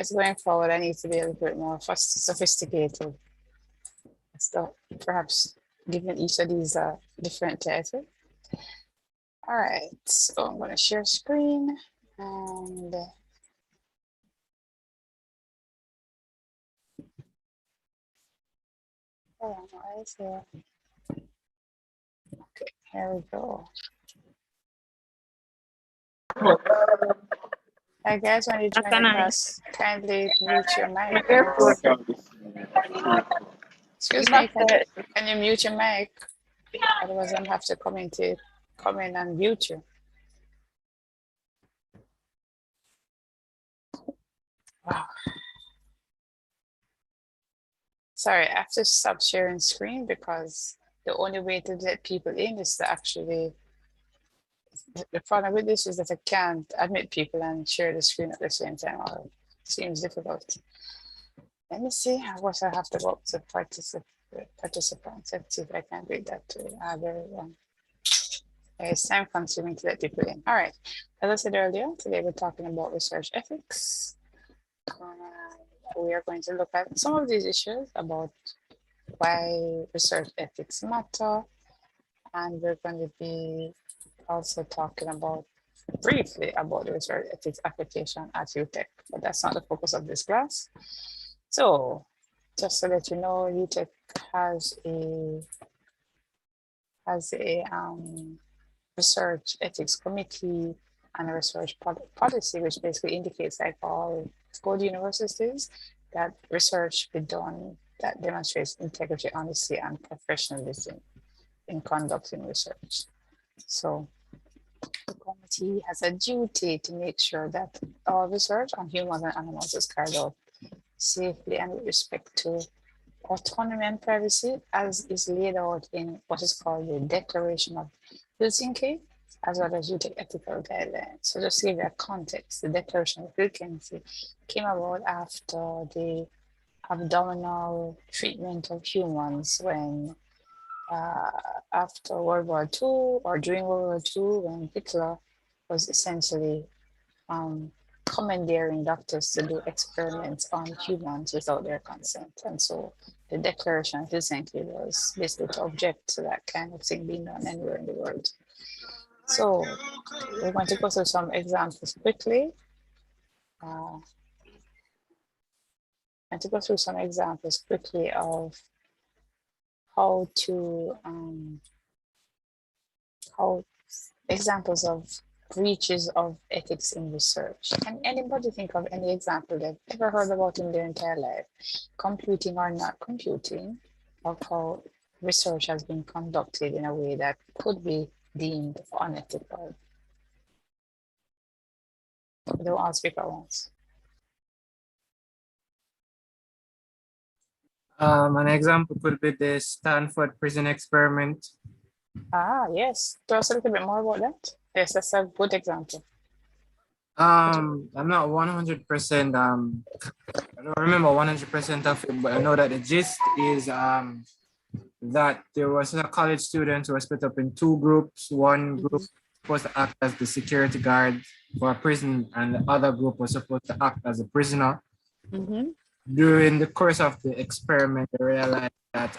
guess going forward, I need to be a little bit more sophisticated. So perhaps giving each of these a different title. All right, so I'm going to share screen and oh, why is here? Okay, here we go. Hi guys, when you join the class, kindly mute your mic. Excuse me, can you mute your mic? Otherwise, I'm have to come in and mute you. Wow. Sorry, I have to stop sharing screen because the only way to let people in is to actually, the problem with this is that I can't admit people and share the screen at the same time. Or it seems difficult. Let me see what I have to go to participants. Let's see if I can read that too. Very well. It's time consuming to let people in. All right. As I said earlier, today we're talking about research ethics. We are going to look at some of these issues about why research ethics matter. And we're going to be also talking about briefly about the research ethics application at UTECH, but that's not the focus of this class. So just so that you know, UTECH has a research ethics committee and a research policy, which basically indicates, like all good universities, that research be done that demonstrates integrity, honesty, and professionalism in conducting research. So the committee has a duty to make sure that all research on humans and animals is carried out safely and with respect to autonomy and privacy, as is laid out in what is called the Declaration of Helsinki, as well as UTECH ethical guidelines. So just to give you a context, the Declaration of Helsinki came about after the abdominal treatment of humans when after World War II or during World War II, when Hitler was essentially commandeering doctors to do experiments on humans without their consent. And so the Declaration of Helsinki was basically to object to that kind of thing being done anywhere in the world. So we're going to go through some examples quickly. And to go through some examples quickly of how examples of breaches of ethics in research. Can anybody think of any example they've ever heard about in their entire life, computing or not computing, of how research has been conducted in a way that could be deemed unethical? They don't all speak at once. An example could be the Stanford prison experiment. Ah, yes. Tell us a little bit more about that. Yes, that's a good example. I'm not 100%, I don't remember 100% of it, but I know that the gist is that there was a college students who were split up in two groups. One group was supposed to act as the security guard for a prison, and the other group was supposed to act as a prisoner. During the course of the experiment, they realized that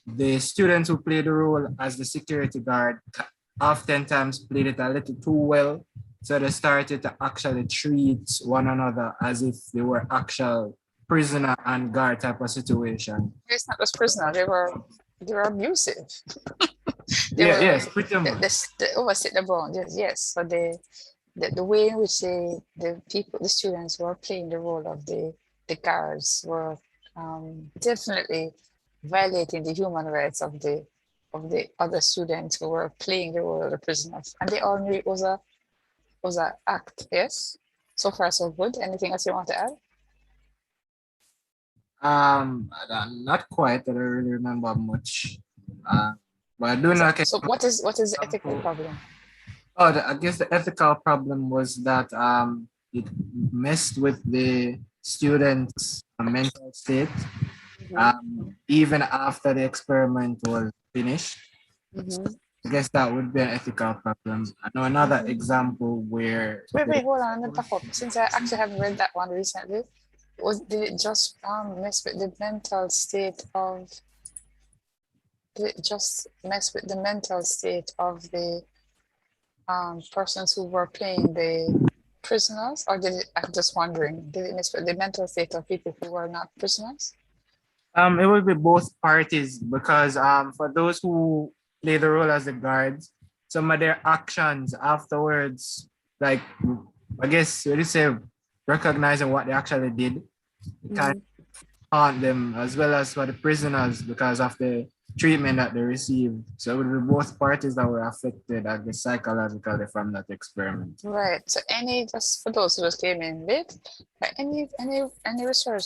the students who played the role as the security guard oftentimes played it a little too well. So they started to actually treat one another as if they were actual prisoner and guard type of situation. It's not just prisoner, they were abusive. Yes, pretty much. They overstayed the boundaries, yes. So the way in which the students who were playing the role of the guards were definitely violating the human rights of the other students who were playing the role of the prisoners, and they all knew it was an act. Yes, so far so good. Anything else you want to add? Not quite. I don't really remember much. But I do know. So what is the ethical problem? Oh, I guess the ethical problem was that it messed with the students' mental state. Even after the experiment was finished. I guess that would be an ethical problem. I know another example where Wait, hold on, let me back up. Since I actually haven't read that one recently, did it just mess with the mental state of did it just mess with the mental state of the persons who were playing the prisoners, or did it? I'm just wondering, did it mess with the mental state of people who were not prisoners? it would be both parties because for those who play the role as the guards, some of their actions afterwards, like I guess what you say, recognizing what they actually did, kind of haunt them as well as for the prisoners because of the treatment that they received. So it would be both parties that were affected, I guess, psychologically from that experiment. Right. So just for those who just came in late, any research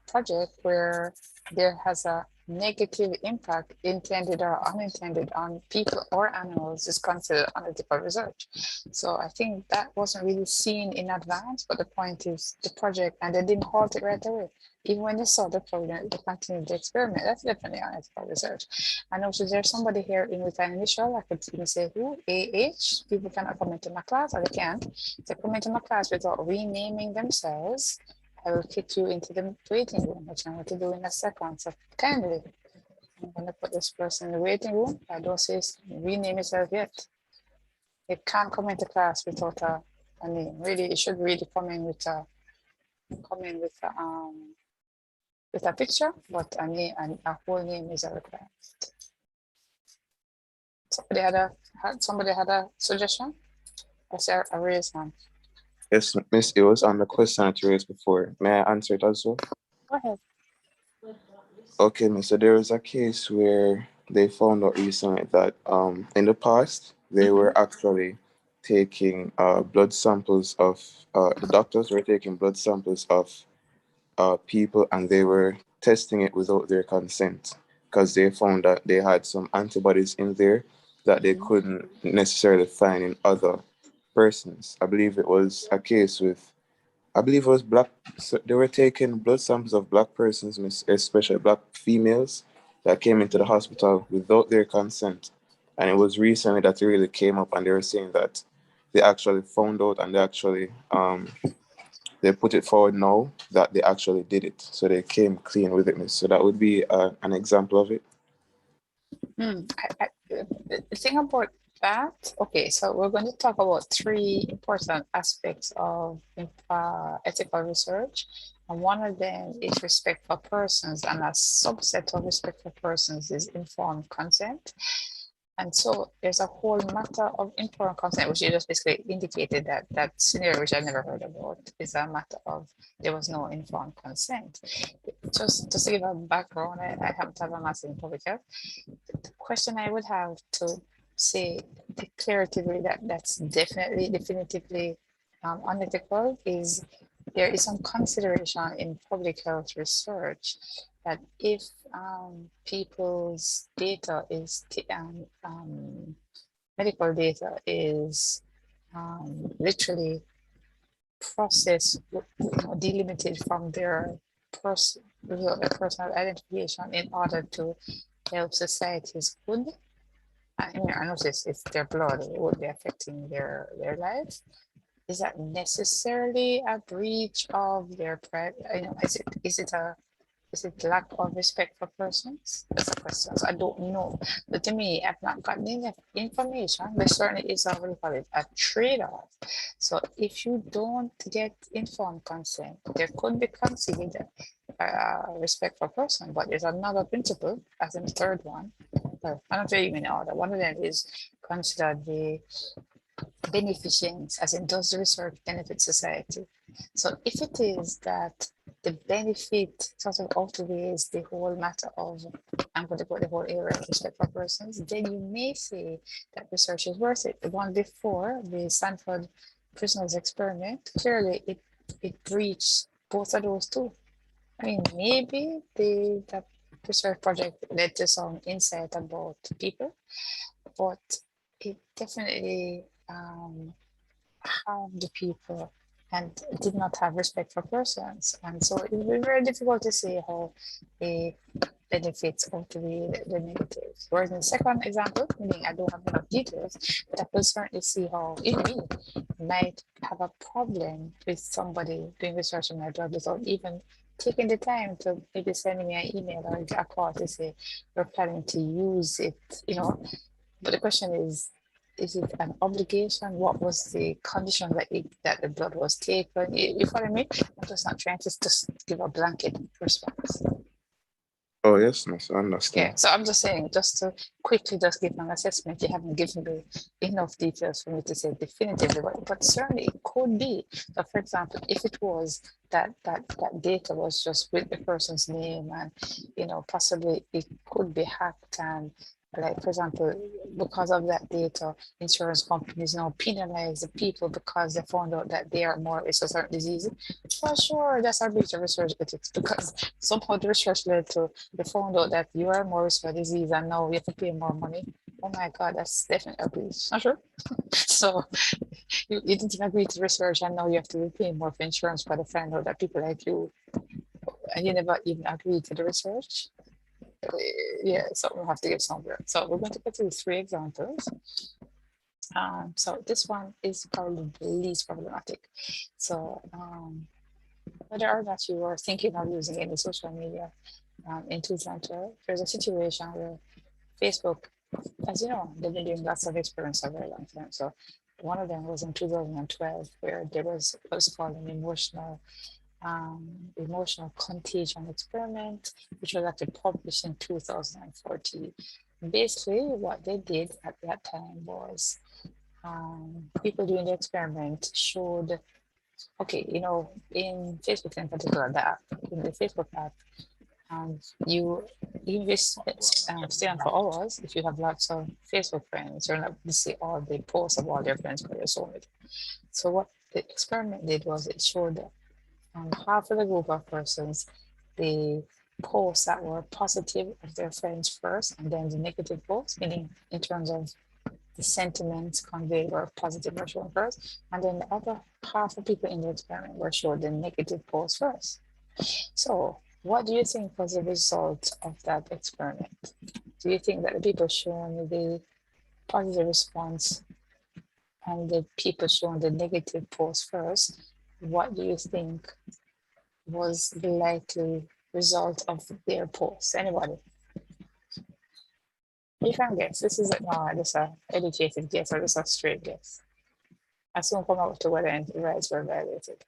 project where there has a negative impact, intended or unintended, on people or animals is considered analytical research. So I think that wasn't really seen in advance, but the point is the project, and they didn't halt it right away. Even when they saw the problem, they continued the experiment. That's definitely analytical research. And also there's somebody here in with an initial, I could even say who, AH. People cannot come into my class, or they can't. They come into my class without renaming themselves. I will kick you into the waiting room, which I'm going to do in a second. So kindly, I'm going to put this person in the waiting room. I don't say rename yourself yet. You can't come into class without a name. Really, it should really come in with a picture, but a name and a whole name is a requirement. Somebody had a suggestion? I see a raised hand. Yes, Miss, it was on the question that you raised before. May I answer it as well? Go ahead. Okay, Miss. So there was a case where they found out recently that in the past they were actually taking blood samples of the doctors were taking blood samples of people, and they were testing it without their consent because they found that they had some antibodies in there that they couldn't necessarily find in other persons. I believe it was a case with, I believe it was black. So they were taking blood samples of black persons, especially black females, that came into the hospital without their consent. And it was recently that it really came up, and they were saying that they actually found out, and they actually they put it forward now that they actually did it. So they came clean with it. So that would be an example of it. The thing about that, okay, so we're going to talk about three important aspects of ethical research. And one of them is respect for persons, and a subset of respect for persons is informed consent. And so there's a whole matter of informed consent, which you just basically indicated that scenario, which I've never heard about, is a matter of there was no informed consent. Just to give a background, I happen to have a master in public health. The question I would have to say declaratively that that's definitively unethical is there is some consideration in public health research that if people's data is medical data is literally processed, delimited from their personal identification in order to help society's good. I mean, I notice if their blood, it would be affecting their lives. Is that necessarily a breach of their pride? You know, is it lack of respect for persons? That's a question. So I don't know. But to me, I've not gotten enough information. There certainly is what we call it a trade-off. So if you don't get informed consent, there could be considered respect for person, but there's another principle, as in the third one. I'm not even in order. One of them is consider the beneficence, as in does the research benefit society? So if it is that the benefit sort of outweighs the whole matter of, I'm going to put the whole area of respect for persons, then you may say that research is worth it. The one before, the Stanford prisoners experiment, clearly it breached both of those two. I mean, maybe that research project led to some insight about people, but it definitely harmed the people and did not have respect for persons. And so it will be very difficult to say how a benefits outweigh the negatives. Whereas in the second example, meaning I don't have enough details, but I could certainly see how in me might have a problem with somebody doing research on my drug without even taking the time to maybe sending me an email or a call to say we're planning to use it, you know. But the question is it an obligation? What was the condition that the blood was taken? You follow me? I'm just not trying to just give a blanket response. Oh yes, miss, I Yeah, understand. so I'm just saying, just to quickly just give an assessment, you haven't given me enough details for me to say definitively, but certainly it could be. So for example, if it was that data was just with the person's name and, you know, possibly it could be hacked and like, for example, because of that data, insurance companies now penalize the people because they found out that they are more risk of certain diseases. For sure, that's a breach of research ethics because somehow the research led to they found out that you are more risk for disease and now you have to pay more money. Oh my God, that's definitely a breach. Not sure. So you didn't agree to research and now you have to pay more for insurance for the find out that people like you and you never even agreed to the research. Yeah, so we'll have to give somewhere. So we're going to go through 3 examples. So this one is probably the least problematic. So whether or not you are thinking of using any social media in 2012, there's a situation where Facebook, as you know, they've been doing lots of experiments for a very long time. So one of them was in 2012, where there was what's called an emotional contagion experiment, which was actually published in 2014. Basically, what they did at that time was people doing the experiment showed, okay, you know, in Facebook in particular, the app, in the Facebook app, you stay on for hours if you have lots of Facebook friends. You're not to see all the posts of all their friends for your soul. So what the experiment did was it showed that half of the group of persons, the posts that were positive of their friends first, and then the negative posts, meaning in terms of the sentiments conveyed were positive were shown first, and then the other half of people in the experiment were showed the negative posts first. So what do you think was the result of that experiment? Do you think that the people showing the positive response and the people showing the negative post first, what do you think was the likely result of their post? Anybody? You can guess. This is just a educated guess or just a straight guess. I soon come up to whether the rights were violated.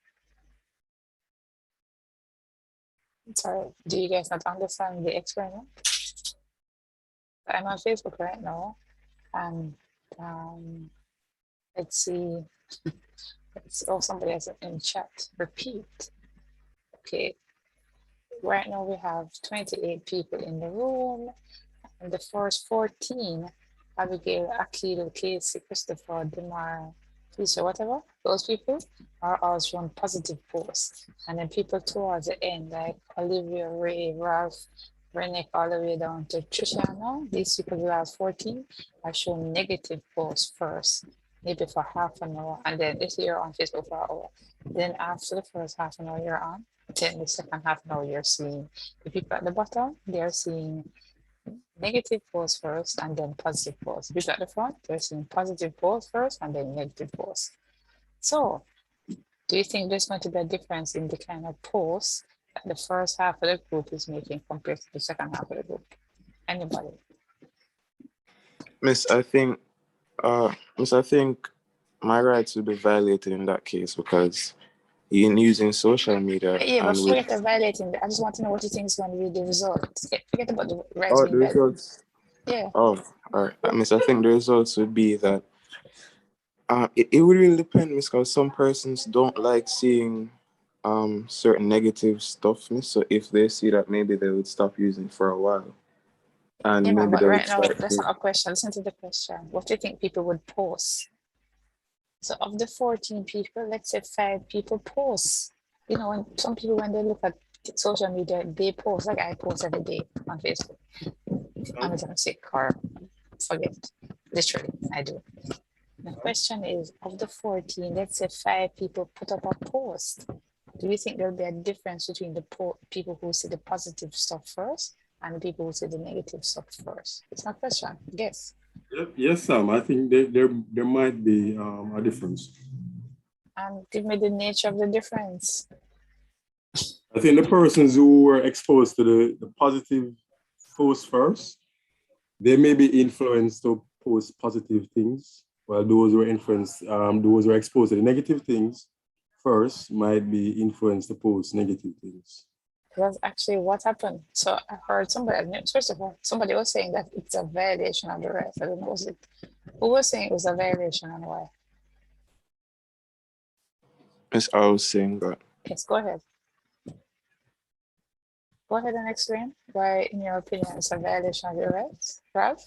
Sorry, do you guys not understand the experiment? I'm on Facebook right now, and let's see. Somebody has in chat. Repeat. Okay. Right now we have 28 people in the room, and the first 14, Abigail, Akido, Casey, Christopher, Demar, Lisa, whatever, those people are all shown positive posts. And then people towards the end, like Olivia, Ray, Ralph, Rennick, all the way down to Trishana, these people who are 14 are shown negative posts first, maybe for half an hour. And then if you're on Facebook for an hour, then after the first half an hour you're on, then the second half an hour you're seeing the people at the bottom, they're seeing negative posts first and then positive posts. People at the front, they're seeing positive posts first and then negative posts. So, do you think there's going to be a difference in the kind of posts that the first half of the group is making compared to the second half of the group? Anybody? Miss, I think my rights would be violated in that case because in using social media Yeah, but and with forget the violating. I just want to know what you think is going to be the result. Forget about the rights oh the being violated. results. Yeah. Oh, all right. Miss, I think the results would be that it would really depend, Miss, because some persons don't like seeing certain negative stuff, Miss. So if they see that, maybe they would stop using for a while. Yeah, And man, maybe but they would right now, start that's to not a question. Listen to the question. What do you think people would post? So of the 14 people, let's say 5 people post. You know, when some people, when they look at social media, they post, like I post every day on Facebook. I'm gonna sick or forget. Literally, I do. The question is, of the 14, let's say 5 people put up a post. Do you think there'll be a difference between the people who see the positive stuff first and the people who say the negative stuff first? It's my question. Guess. Yes, Sam. I think there might be a difference. And give me the nature of the difference. I think the persons who were exposed to the positive post first, they may be influenced to post positive things, while those who are those who are exposed to the negative things first might be influenced to post negative things. That's actually what happened. So I heard somebody, first of all, somebody was saying that it's a violation of the rights. I don't know, was it? Who was saying it was a violation and why? Yes, I was saying that. Yes, go ahead. Go ahead and explain why, in your opinion, it's a violation of your rights, Ralph?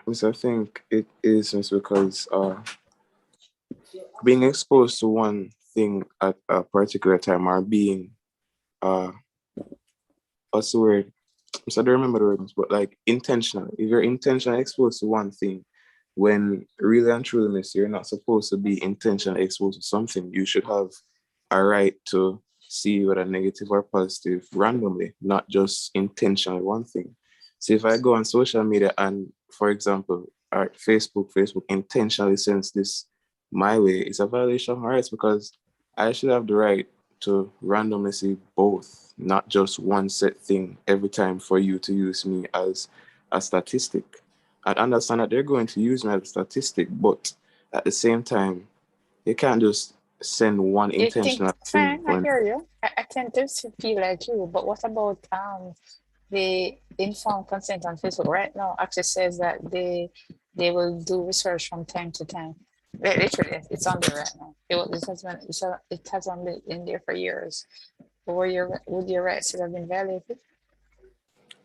Miss, I think it is just because being exposed to one thing at a particular time or being what's the word? So I don't remember the words, but like intentional. If you're intentionally exposed to one thing, when really and truly, miss, you're not supposed to be intentionally exposed to something. You should have a right to see whether negative or positive randomly, not just intentionally one thing. So if I go on social media and, for example, Facebook intentionally sends this my way, it's a violation of my rights because I should have the right to randomly see both, not just one set thing every time for you to use me as a statistic. I understand that they're going to use me as a statistic, but at the same time, you can't just send one You think, intentional thing. fine, I hear you. I tend to feel like you, but what about the informed consent on Facebook right now actually says that they will do research from time to time. Literally, it's on there right now. It has been in there for years. Would your rights have been violated?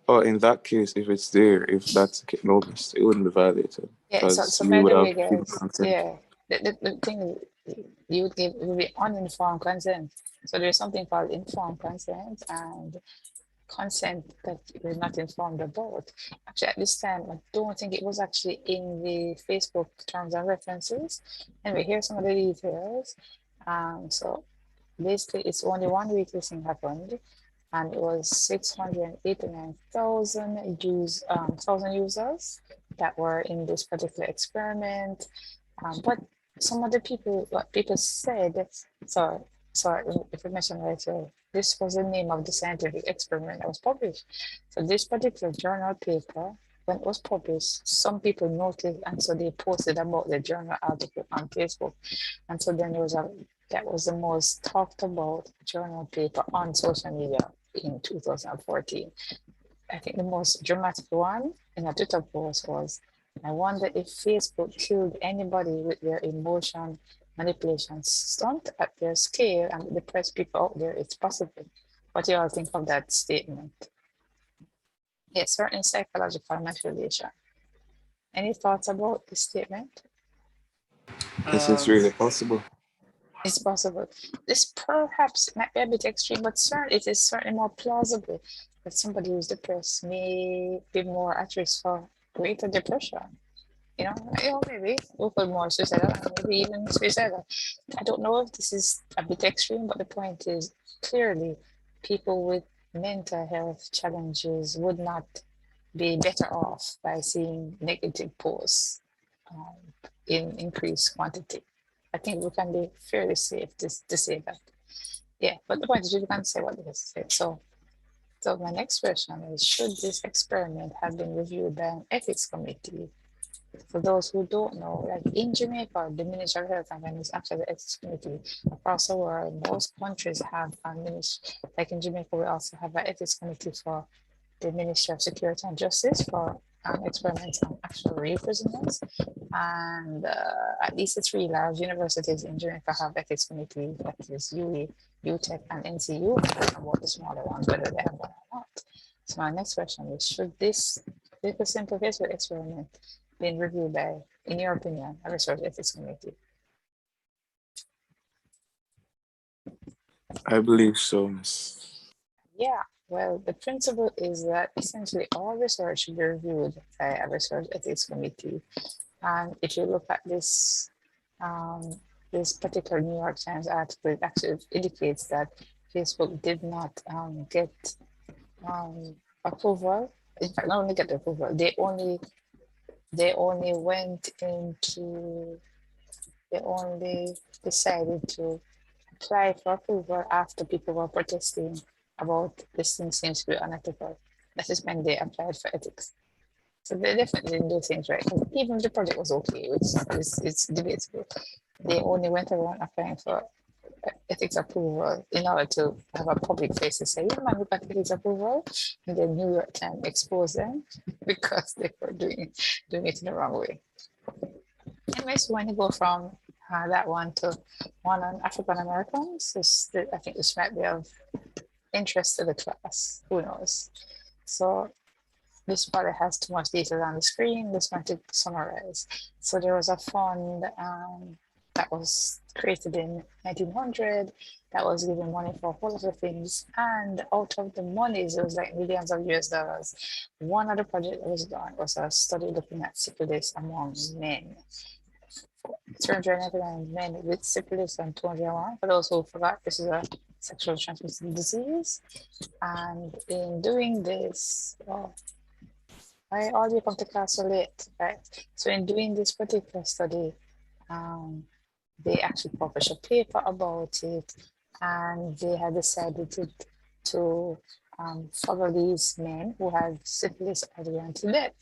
Oh, in that case, if it's there, if that's no, it wouldn't be violated Yeah, so because by you would the have way, given guys, consent. yeah, the thing is, it would be uninformed consent. So there's something called informed consent and consent that you're not informed about. Actually, at this time, I don't think it was actually in the Facebook terms and references. Anyway, here's some of the details. So basically, it's only 1 week this thing happened, and it was 689,000 users that were in this particular experiment. But some of the people, what people said, so information right here, this was the name of the scientific experiment that was published. So this particular journal paper, when it was published, some people noticed, and so they posted about the journal article on Facebook. And so then that was the most talked about journal paper on social media in 2014. I think the most dramatic one in a Twitter post was, I wonder if Facebook killed anybody with their emotion manipulation stunt at their scale and depressed people out there. It's possible. What do you all think of that statement? Yes, certain psychological manipulation. Any thoughts about this statement? This is really possible. It's possible. This perhaps might be a bit extreme, but it is certainly more plausible that somebody who's depressed may be more at risk for greater depression. Maybe open more suicidal, maybe even suicidal. I don't know if this is a bit extreme, but the point is clearly people with mental health challenges would not be better off by seeing negative posts in increased quantity. I think we can be fairly safe to say that. Yeah, but the point is you can say what it is. So my next question is, should this experiment have been reviewed by an ethics committee? For those who don't know, like in Jamaica, the Ministry of Health and Family is actually the ethics committee across the world. Most countries have a ministry, like in Jamaica, we also have an ethics committee for the Ministry of Security and Justice for experiments on actual real prisoners. And at least 3 large universities in Jamaica have ethics committees, that is UE, UTECH, and NCU. About the smaller ones, whether they have one or not. So my next question is, should this simple Facebook experiment been reviewed by, in your opinion, a research ethics committee? I believe so, miss. Yeah, well, the principle is that essentially all research should be reviewed by a research ethics committee. And if you look at this, this particular New York Times article, it actually indicates that Facebook did not get approval. In fact, not only get the approval, they only went into, they only decided to apply for approval after people were protesting about this thing seems to be unethical. That is when they applied for ethics. So they definitely didn't do things right. Even if the project was okay, which it's debatable, they only went around applying for ethics approval in order to have a public face to say, yeah, man, we got ethics approval. And the New York Times exposed them because they were doing it in the wrong way. Anyways, when you go from that one to one on African Americans, I think this might be of interest to the class. Who knows? So this probably has too much detail on the screen. Just want to summarize. So there was a fund that was created in 1900 that was giving money for a whole lot of things. And out of the monies, it was like millions of US dollars. One of the projects that was done was a study looking at syphilis among men. 299 men with syphilis and 201. For those who forgot, this is a sexually transmitted disease. And in doing this, I already come to class so late, right? So in doing this particular study, they actually published a paper about it, and they had decided to follow these men who had syphilis all the way until death.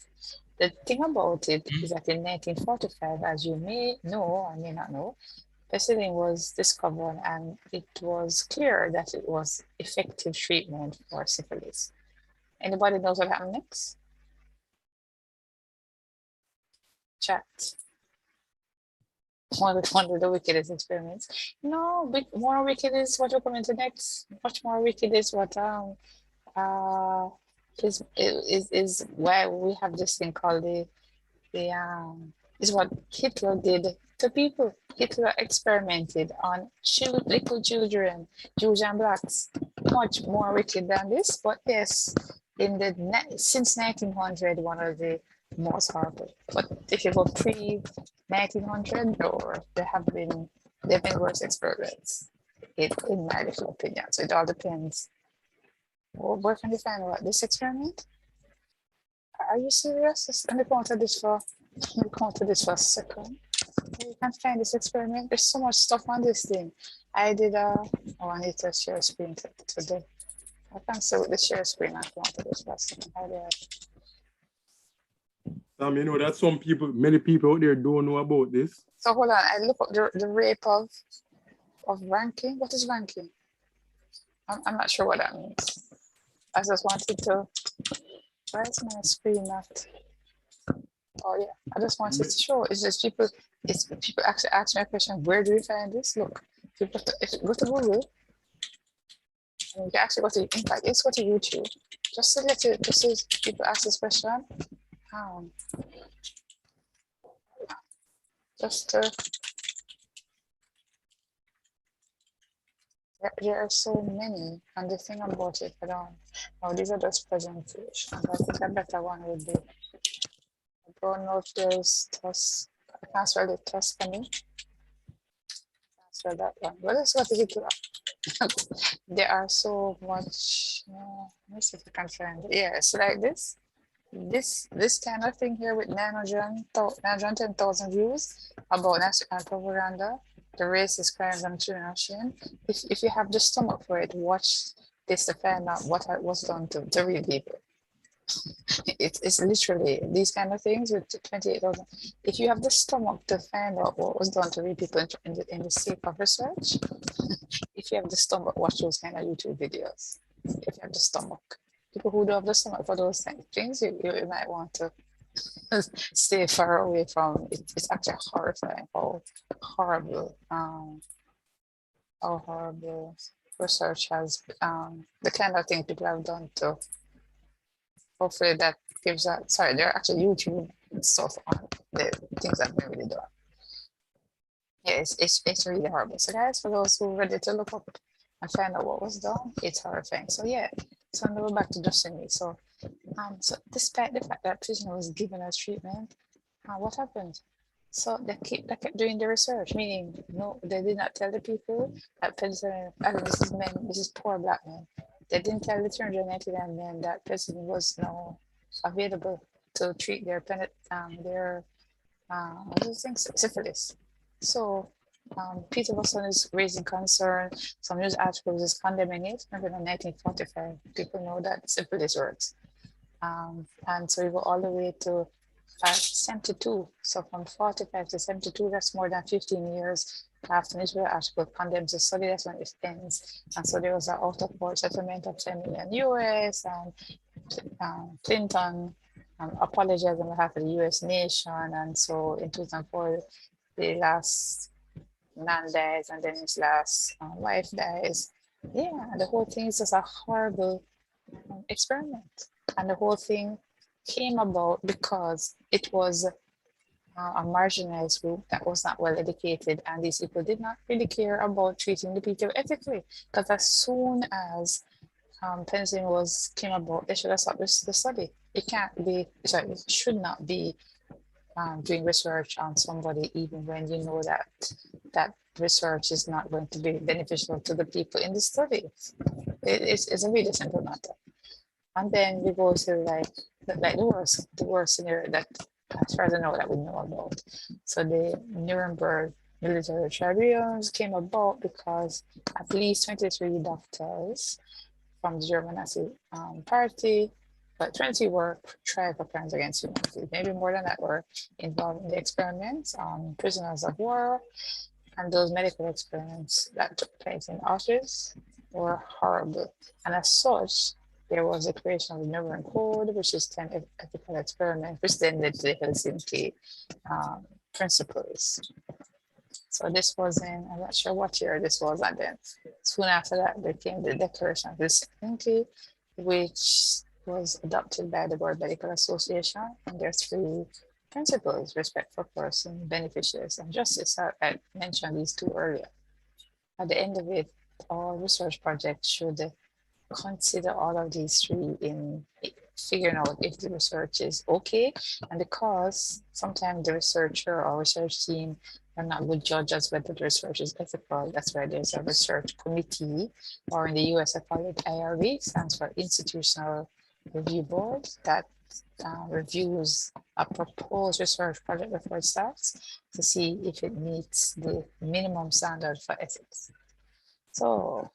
The thing about it is that in 1945, as you may know or may not know, penicillin was discovered, and it was clear that it was effective treatment for syphilis. Anybody knows what happened next? Chat. One of the wickedest experiments. No, more wicked is what we're coming to next. Much more wicked is what is why we have this thing called the is what Hitler did to people. Hitler experimented on little children, Jews and blacks. Much more wicked than this, but yes, since 1900, one of the most horrible. But if you go pre 1900, or there have been worse experiments, in my little opinion. So it all depends. Well, where can you find what this experiment? Are you serious? Let me go to this for a second. You can find this experiment. There's so much stuff on this thing. I did oh, I need to share screen today. I can't say with the share screen. I go to this for a second. How do I? You know that many people out there don't know about this. So hold on, I look up the rape of ranking. What is ranking? I'm not sure what that means. I just wanted to, why is my screen not? Oh yeah, I just wanted to show. It's just people actually ask me a question, where do you find this? Look, if you go to Google, and you can actually go to, in fact, let's go to YouTube. Just to let you, just as people ask this question. Just to, there are so many, and the thing about it, I don't, oh, these are just presentations. I think a better one would be, I don't know if there's I can't spell it, Tuscany. Spell that one. Well, let's go to GitLab. There are so much, let me see if I can find it. Yeah, it's like this. This kind of thing here with 910,000 views about national propaganda, the racist crimes and discrimination. If you have the stomach for it, watch this to find out what was done to real people. It's literally these kind of things with 28,000. If you have the stomach to find out what was done to real people in the sake of research, if you have the stomach, watch those kind of YouTube videos. If you have the stomach. People who don't have the stomach for those things, you might want to stay far away from it. It's actually horrifying how horrible research has the kind of thing people have done to. Hopefully that gives that. Sorry, there are actually YouTube stuff on the things that have been really done. Yeah, it's really horrible. So guys, for those who are ready to look up and find out what was done, it's horrifying. So yeah, so now we're back to Destiny. So so despite the fact that prisoner was given a treatment, what happened? So they kept doing the research, meaning no, they did not tell the people that penicillin, this is poor black men. they didn't tell the 399 men that person was now available to treat their what do you think, syphilis. So Peter Watson is raising concern. Some news articles is condemning it. Remember in 1945, people know that syphilis works. And so we go all the way to 72. So from 45 to 72, that's more than 15 years after Israel article condemns the study, that's when it ends. And so there was an out-of-court settlement of 10 million US, and Clinton apologized on behalf of the US nation. And so in 2004, the last man dies, and then his last wife dies. Yeah, the whole thing is just a horrible experiment. And the whole thing came about because it was a marginalized group that was not well educated, and these people did not really care about treating the people ethically. Because as soon as penicillin came about, they should have stopped the study. It can't be, sorry, it should not be doing research on somebody even when you know that that research is not going to be beneficial to the people in the study. It's a really simple matter. And then we go to like the worst scenario that, as far as I know, that we know about. So the Nuremberg military tribunals came about because at least 23 doctors from the German Nazi party, but 20 were tried for crimes against humanity. Maybe more than that were involved in the experiments on prisoners of war, and those medical experiments that took place in Auschwitz were horrible. And as such, there was a creation of the Nuremberg Code, which is 10 ethical experiments, which then led to the Helsinki principles. So this was in, I'm not sure what year this was, and then soon after that, there came the Declaration of Helsinki, which was adopted by the World Medical Association, and there's 3 principles: respect for person, beneficiaries, and justice. I mentioned these 2 earlier. At the end of it, all research projects should consider all of these 3 in figuring out if the research is okay. And because sometimes the researcher or research team are not good judges whether the research is ethical, that's why there's a research committee, or in the US I call it IRB, stands for Institutional Review Board, that reviews a proposed research project before it starts to see if it meets the minimum standard for ethics. So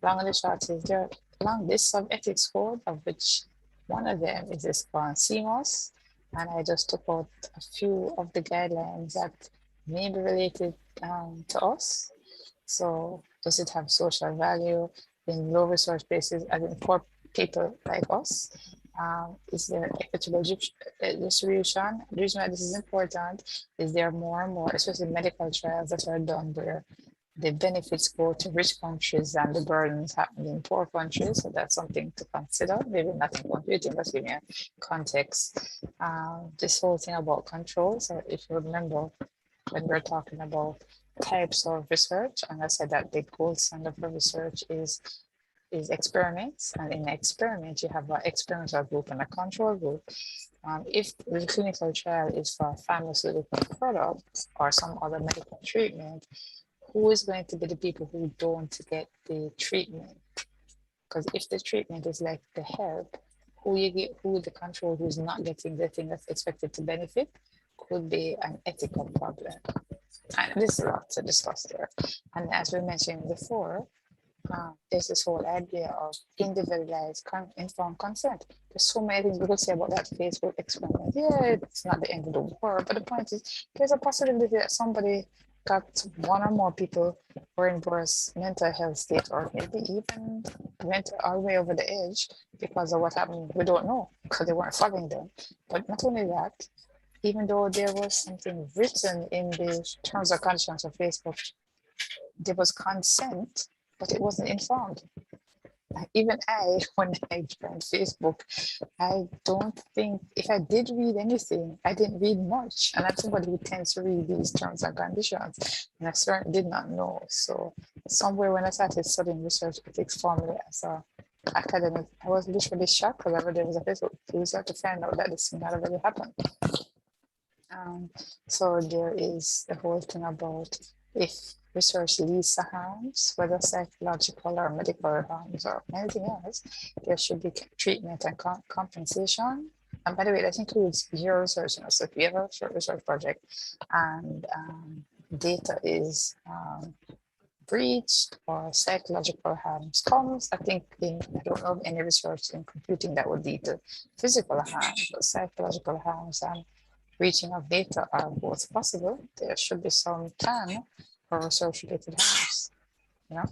long and the short is there a long list of ethics code, of which one of them is this called CMOS. And I just took out a few of the guidelines that may be related to us. So does it have social value in low resource places, as in poor people like us? Is there equitable distribution? The reason why this is important is there are more and more, especially medical trials that are done where the benefits go to rich countries and the burdens happen in poor countries. So that's something to consider. Maybe not in computing, but giving a context. This whole thing about control. So if you remember, when we're talking about types of research, and I said that the gold standard for research is experiments. And in an experiment, you have an experimental group and a control group. If the clinical trial is for a pharmaceutical product or some other medical treatment, who is going to be the people who don't get the treatment? Because if the treatment is like the help, who the control who's not getting the thing that's expected to benefit could be an ethical problem. And there's a lot to discuss there. And as we mentioned before, there's this whole idea of individualized informed consent. There's so many things we could say about that Facebook experiment. Yeah, it's not the end of the world, but the point is there's a possibility that somebody got one or more people who are in worse mental health state, or maybe even went all the way over the edge because of what happened. We don't know because they weren't following them. But not only that, even though there was something written in the terms and conditions of Facebook, there was consent, but it wasn't informed. Even I, when I joined Facebook, I don't think, if I did read anything, I didn't read much. And I'm somebody who tends to read these terms and conditions, and I certainly did not know. So somewhere when I started studying research ethics formally as an academic, I was literally shocked because I read there was a Facebook user to find out that this thing had already happened. So there is the whole thing about if research leads to harms, whether psychological or medical harms or anything else, there should be treatment and compensation. And by the way, that includes your research. So if you have a short research project and data is breached or psychological harms comes, I think I don't know of any research in computing that would lead to physical harm, but psychological harms and breaching of data are both possible. There should be some time for research-related harms, you know.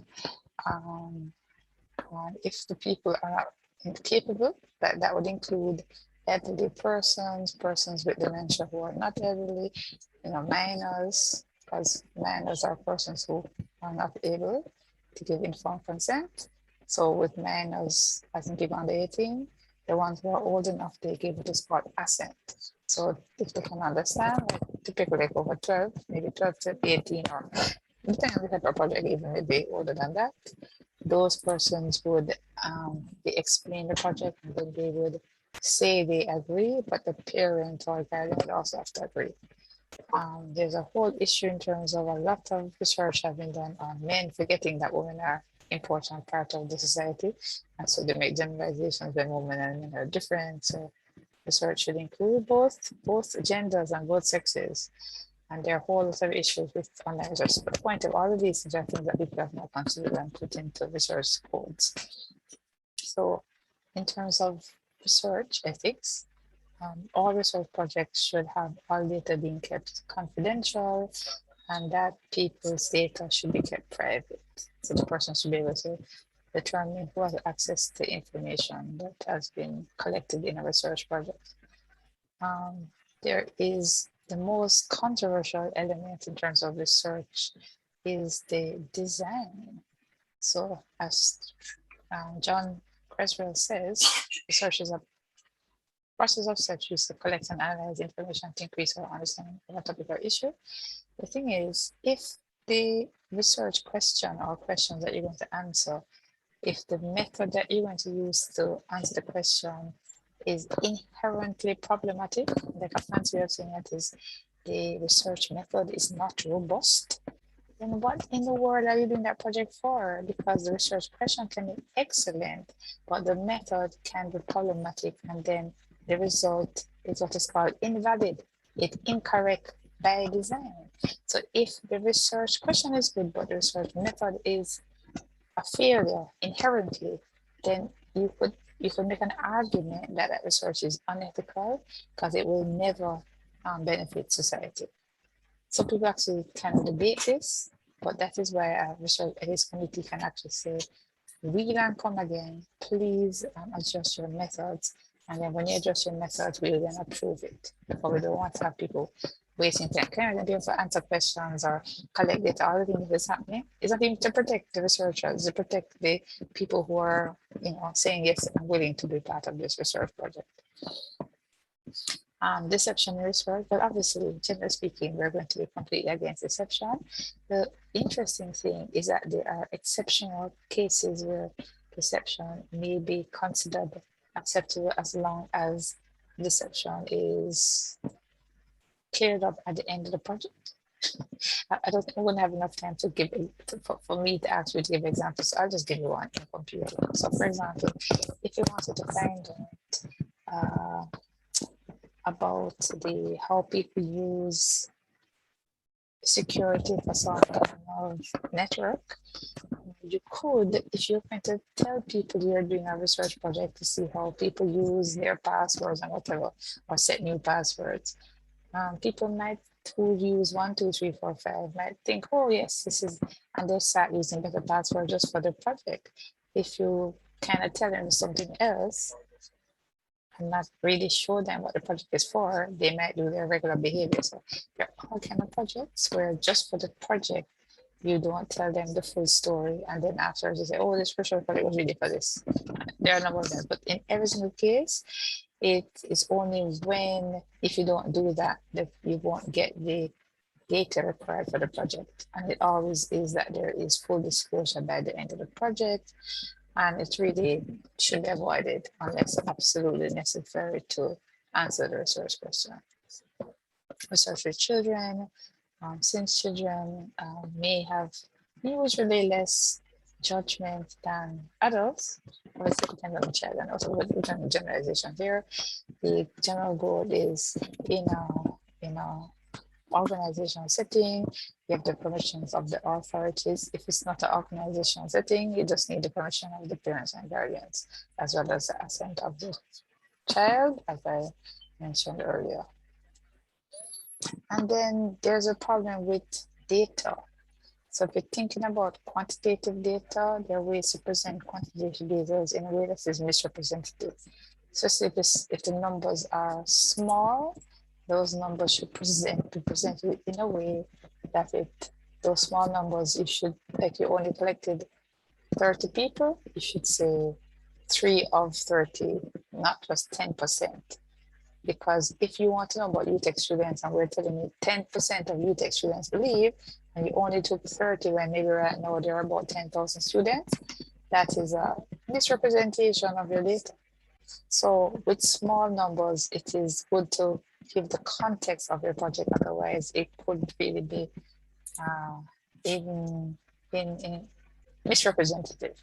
And if the people are incapable, that would include elderly persons, persons with dementia who are not elderly, minors, because minors are persons who are not able to give informed consent. So with minors, I think people under 18, the ones who are old enough, they give what is called assent. So if they can understand, like typically like over 12, maybe 12 to 18, or depending on the type of project, even maybe older than that, those persons would they explain the project and then they would say they agree, but the parent or guardian would also have to agree. There's a whole issue in terms of a lot of research having done on men forgetting that women are important part of the society, and so they make generalizations when women and men are different. So research should include both genders and both sexes. And there are a whole lot of issues with online research. But the point of all of these are things that people have not considered and put into research codes. So in terms of research ethics, all research projects should have all data being kept confidential, and that people's data should be kept private. So the person should be able to determine who has access to information that has been collected in a research project. There is the most controversial element in terms of research is the design. So as John Creswell says, research is a process of search used to collect and analyze information to increase our understanding of a topic or issue. The thing is, if the research question or questions that you're going to answer, if the method that you're going to use to answer the question is inherently problematic, like a fancy way of saying it is the research method is not robust, then what in the world are you doing that project for? Because the research question can be excellent, but the method can be problematic, and then the result is what is called invalid. It's incorrect by design. So if the research question is good, but the research method is a failure inherently, then you could make an argument that that research is unethical because it will never benefit society. So people actually can debate this, but that is why a research ethics committee can actually say, read and come again, please adjust your methods. And then when you adjust your methods, we will then approve it. But we don't want to have people wasting time. Can you be able to answer questions or collect data? All the things that's happening is not even to protect the researchers, to protect the people who are, saying yes, I'm willing to be part of this research project. Deception in research, but obviously, generally speaking, we're going to be completely against deception. The interesting thing is that there are exceptional cases where deception may be considered acceptable as long as deception is cleared up at the end of the project. I wouldn't have enough time to give for me to actually give examples. So I'll just give you one in computer. So for example, if you wanted to find out about how people use security for some kind of network, you could, if you're going to tell people you're doing a research project to see how people use their passwords and whatever, or set new passwords, people might who use 1, 2, 3, 4, 5 might think, oh yes, this is, and they start using better password just for the project. If you kind of tell them something else and not really show them what the project is for, they might do their regular behavior. So there are all kind of projects where just for the project, you don't tell them the full story, and then afterwards you say, oh, this research project was really for this. There are a number of them, but in every single case, it is only when, if you don't do that, that you won't get the data required for the project. And it always is that there is full disclosure by the end of the project, and it really should be avoided unless absolutely necessary to answer the research question. Research with children, Since children may have usually less judgment than adults, obviously it depends on the child, and also with generalization here, the general goal is in a organizational setting, you have the permissions of the authorities. If it's not an organizational setting, you just need the permission of the parents and guardians, as well as the assent of the child, as I mentioned earlier. And then there's a problem with data. So if you're thinking about quantitative data, there are ways to present quantitative data in a way that is misrepresentative. So if the numbers are small, those numbers should be presented in a way that those small numbers, you should, like you only collected 30 people, you should say 3 of 30, not just 10%. Because if you want to know about UTECH students and we're telling you 10% of UTECH students believe, and you only took 30 when maybe right now there are about 10,000 students, that is a misrepresentation of your data. So with small numbers, it is good to give the context of your project. Otherwise, it could really be in misrepresentative.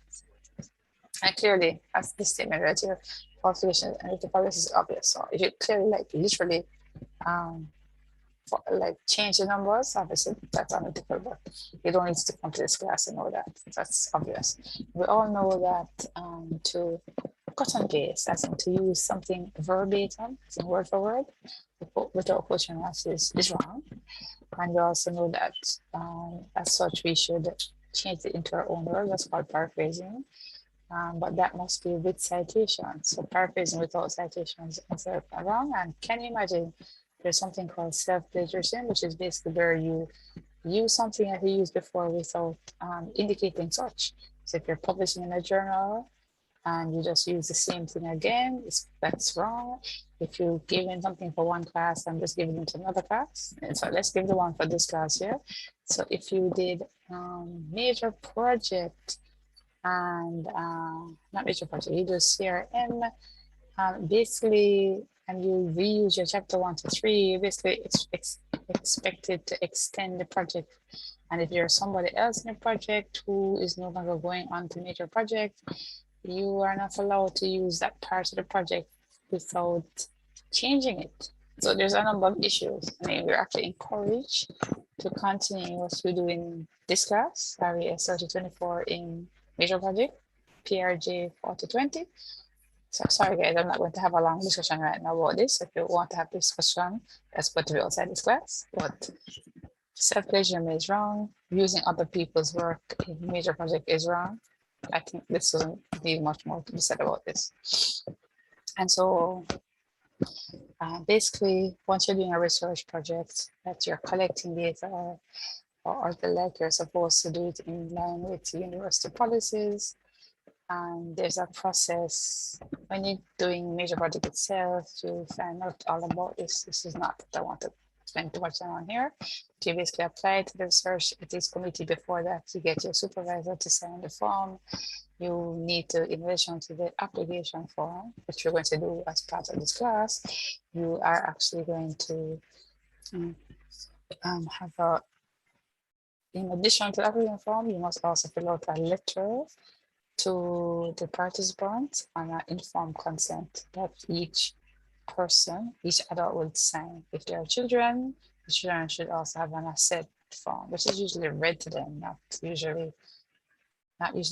And clearly, as this statement right here, qualification and if the policy is obvious. So if you clearly like literally like change the numbers, obviously that's unethical, but you don't need to come to this class and know that. That's obvious. We all know that to cut and paste, as in to use something verbatim, as in word for word, without question marks is wrong. And we also know that as such, we should change it into our own words. That's called paraphrasing. But that must be with citations. So paraphrasing without citations is wrong. And can you imagine there's something called self-plagiarism, which is basically where you use something that you used before without indicating such. So if you're publishing in a journal and you just use the same thing again, that's wrong. If you're giving something for one class and just giving it to another class, and so let's give the one for this class here. So if you did major project and not major project, you do CRM, basically, and you reuse your chapter 1 to 3, basically it's expected to extend the project. And if there's somebody else in the project who is no longer going on to major project, you are not allowed to use that part of the project without changing it. So there's a number of issues. I mean, we're actually encouraged to continue what we do in this class, RES 3024 in major project, PRJ 4020. So sorry guys, I'm not going to have a long discussion right now about this. If you want to have discussion, that's going to be outside this class. But self-plagiarism is wrong. Using other people's work in major project is wrong. I think this doesn't need much more to be said about this. And so basically, once you're doing a research project that you're collecting data or the like, you're supposed to do it in line with university policies. And there's a process when you're doing major project itself to find out all about this. This is not what I want to spend too much time on here. You basically apply to the research ethics committee. Before that, you get your supervisor to sign the form. You need to, in relation to the application form, which you're going to do as part of this class, you are actually going to have a, in addition to the application form, you must also fill out a letter to the participants and an informed consent that each person, each adult will sign. If there are children, the children should also have an assent form, which is usually read to them, not usually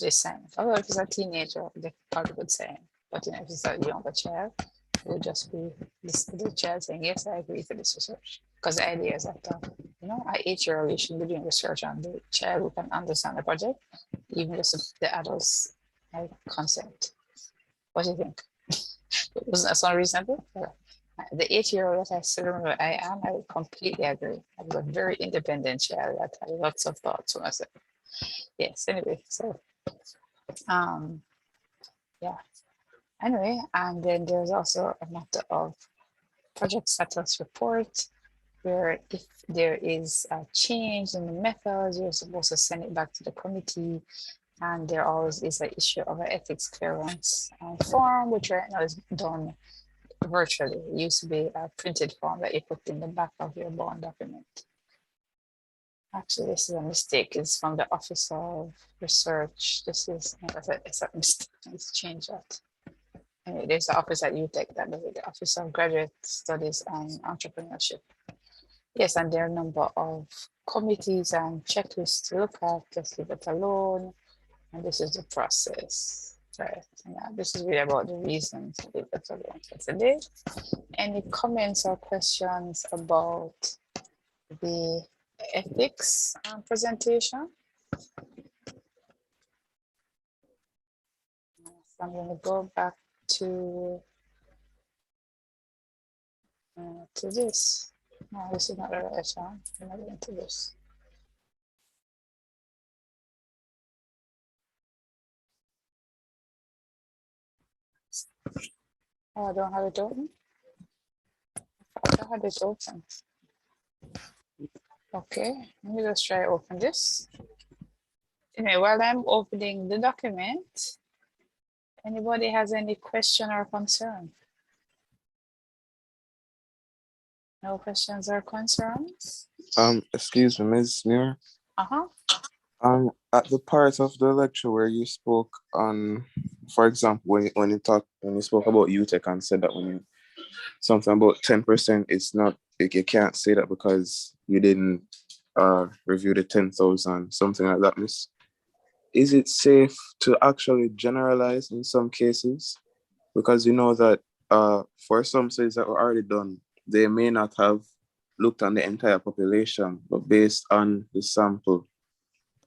signed. Although if it's a teenager, they probably would sign. But if it's a younger child, it would just be the child saying, yes, I agree to this research. Because the idea is that, at 8-year-old, you should be doing research on the child who can understand the project, even just the adults consent. What do you think? Wasn't that so reasonable? The 8-year-old that I still remember I would completely agree. I was a very independent child that had lots of thoughts for myself. Yes, anyway, so yeah. Anyway, and then there's also a matter of project status report, where if there is a change in the methods, you're supposed to send it back to the committee. And there always is an issue of an ethics clearance form, which right now is done virtually. It used to be a printed form that you put in the back of your bond document. Actually, this is a mistake. It's from the Office of Research. This is it's a mistake. Let's change that. Anyway, there's the office at UTECH that does it, the Office of Graduate Studies and Entrepreneurship. Yes, and there are a number of committees and checklists to look at. Just leave it alone. And this is the process. Right. Yeah, this is really about the reasons to leave it alone for today. Any comments or questions about the ethics presentation? So I'm going to go back to this. No, this is not the right one. I'm not going to this. Oh, I don't have it open. I don't have it open. Okay, let me just try open this. Anyway, while I'm opening the document, anybody has any question or concern? No questions or concerns? Excuse me, Ms. Muir. Uh-huh. At the part of the lecture where you spoke on, for example, when you spoke about UTECH and said that when you something about 10%, it's not, you can't say that because you didn't review the 10,000, something like that, miss. Is it safe to actually generalize in some cases? Because you know that for some studies that were already done, they may not have looked on the entire population, but based on the sample,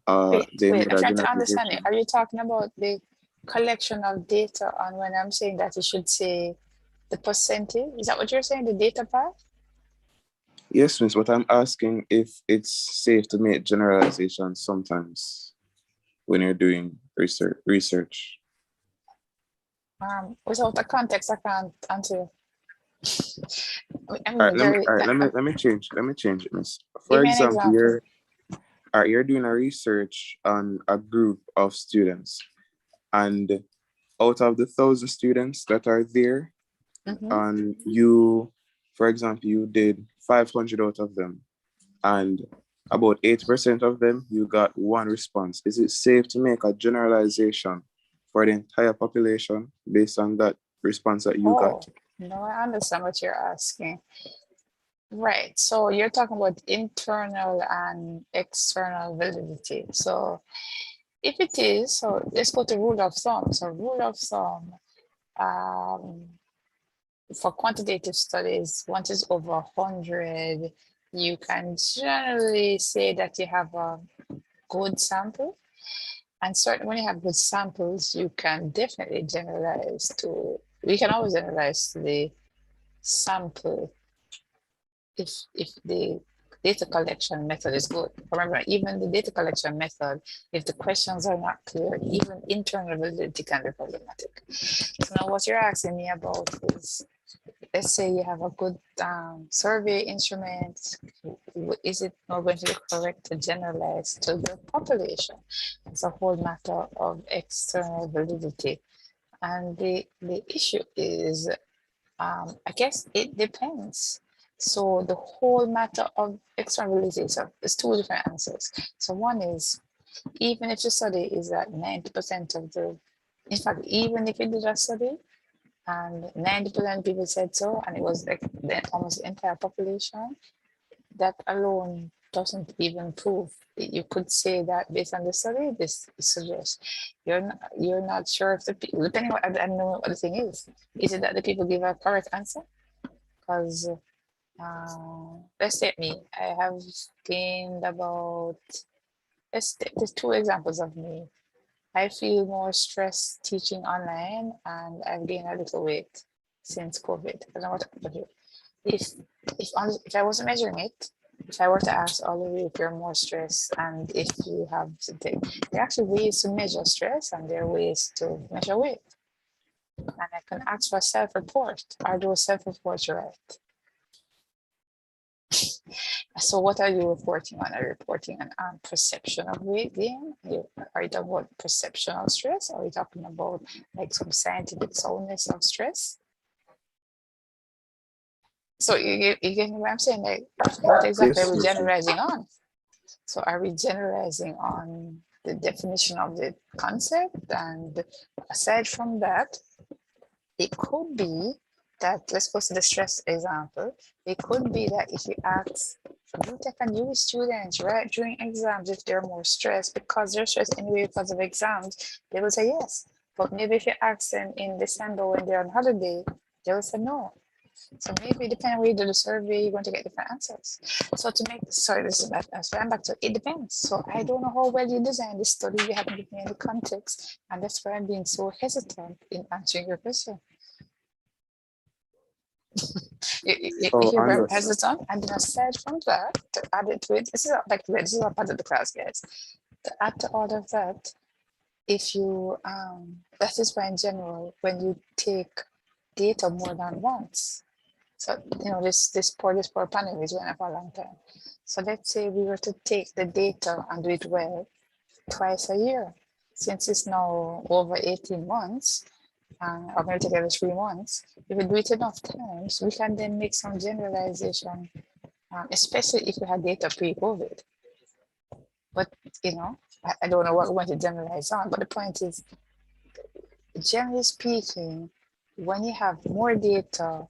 they Wait, made I'm a trying to understand it. generalization. Are you talking about the collection of data on when I'm saying that you should say the percentage? Is that what you're saying, the data part? Yes, miss, but I'm asking if it's safe to make generalizations sometimes when you're doing research. Without a context, I can't answer. I All right, mean, very, let me change it, miss. give For me an example, example. you're doing a research on a group of students, and out of the 1,000 students that are there, and you, for example, you did 500 out of them, and about 8% of them, you got one response. Is it safe to make a generalization for the entire population based on that response that you got? No, I understand what you're asking. Right. So you're talking about internal and external validity. So if it is, so let's go to rule of thumb. So rule of thumb for quantitative studies, once it's over 100, you can generally say that you have a good sample. And certainly when you have good samples, you can definitely generalize to, we can always generalize to the sample if the data collection method is good. Remember, even the data collection method, if the questions are not clear, even internal validity can be problematic. So now what you're asking me about is, let's say you have a good survey instrument, is it not going to be correct to generalize to the population? It's a whole matter of external validity. And the issue is, I guess it depends. So the whole matter of external validity, so there's two different answers. So one is, even if the study is at 90% of the, in fact, even if you did a study and 90% of people said so, and it was like almost the entire population, that alone doesn't even prove. You could say that based on the study, this suggests you're not sure if the people, depending on, I don't know what the thing is. Is it that the people give a correct answer? Because let's take me. I have gained about, there's two examples of me. I feel more stressed teaching online, and I've gained a little weight since COVID. I don't know what to do. If I wasn't measuring it, if I were to ask all of you if you're more stressed and if you have to take, there are actually ways to measure stress and there are ways to measure weight. And I can ask for self-report. Are those self-reports right? So what are you reporting on? Are you reporting on perception of weight gain? Are you talking about perceptual stress? Are you talking about like some scientific soundness of stress? So you get what I'm saying? Like, what exactly Yes, are we yes, yes. generalizing on? So are we generalizing on the definition of the concept? And aside from that, it could be that, let's go to the stress example. It could be that if you ask UTECH and UE students, right, during exams, if they're more stressed because they're stressed anyway because of exams, they will say yes. But maybe if you ask them in December when they're on holiday, they will say no. So maybe depending on where you do the survey, you're going to get different answers. So to make, sorry, this is I'm back to it depends. So I don't know how well you design this study. You haven't given me any context, and that's why I'm being so hesitant in answering your question. Oh, You're very understood. hesitant, and then aside from that, to add it to it, this is like this is a part of the class, guys. To add to all of that, if you that is why in general, when you take data more than once, so you know this poor panel is going for a long time. So let's say we were to take the data and do it well twice a year, since it's now over 18 months. Or maybe take every 3 months. If we do it enough times, we can then make some generalization, especially if we had data pre-COVID. But you know, I don't know what we want to generalize on. But the point is, generally speaking, when you have more data,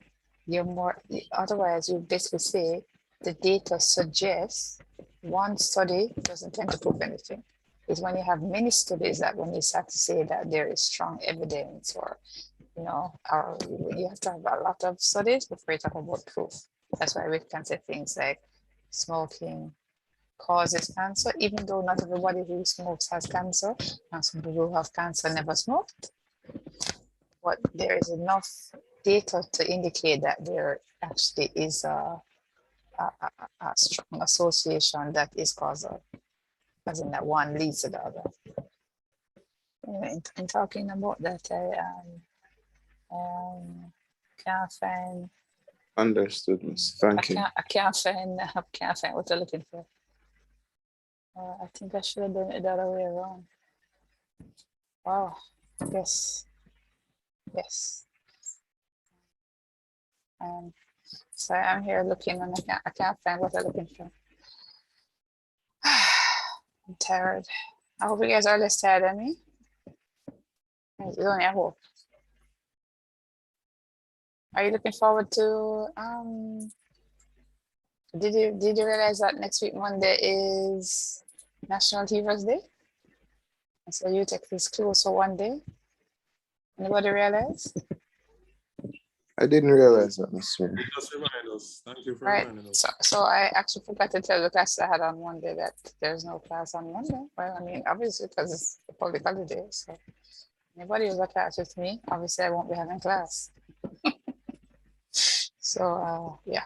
you're more. Otherwise, you basically say the data suggests one study doesn't tend to prove anything. It's when you have many studies that when you start to say that there is strong evidence, or you know, you have to have a lot of studies before you talk about proof. That's why we can say things like smoking causes cancer, even though not everybody who smokes has cancer, and some people who have cancer never smoked. But there is enough data to indicate that there actually is a strong association that is causal, as in that one leads to the other. Anyway, in talking about that, I can't find. Understood, miss. Thank you. I can't find what I'm looking for. I think I should have done it the other way around. Wow. Yes. Yes. So I'm here looking and I can't find what I'm looking for. I'm tired. I hope you guys are less tired than me. I hope. Are you looking forward to did you realize that next week Monday is National Achievers Day? And so UTECH is closed for one day. Anybody realize? I didn't realize that, Miss Smith. Just remind us. Thank you for Right. reminding us. So I actually forgot to tell the class I had on Monday that there's no class on Monday. Well, I mean, obviously because it's a public holiday. So anybody who's a class with me, obviously I won't be having class. So yeah.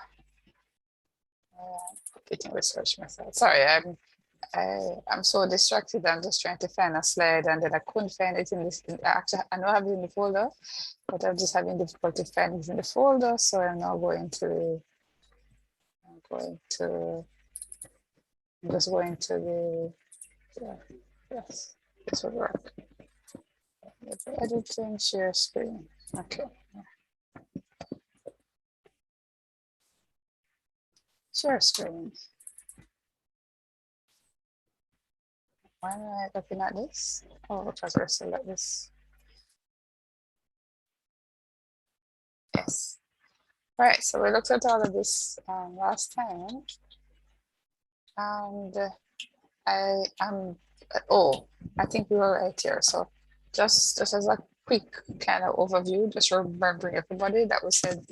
Getting research myself. Sorry, I'm so distracted. I'm just trying to find a slide and then I couldn't find it in this. Actually, I know I have it in the folder, but I'm just having difficulty finding it in the folder. So I'm now I'm just going to the, yes, this will work. Editing, share screen. Okay. Share screen. Why am I looking at this? Oh, because we're still at this. Yes. All right, so we looked at all of this last time. And I think we were right here. So just as a quick kind of overview, just remembering everybody that we said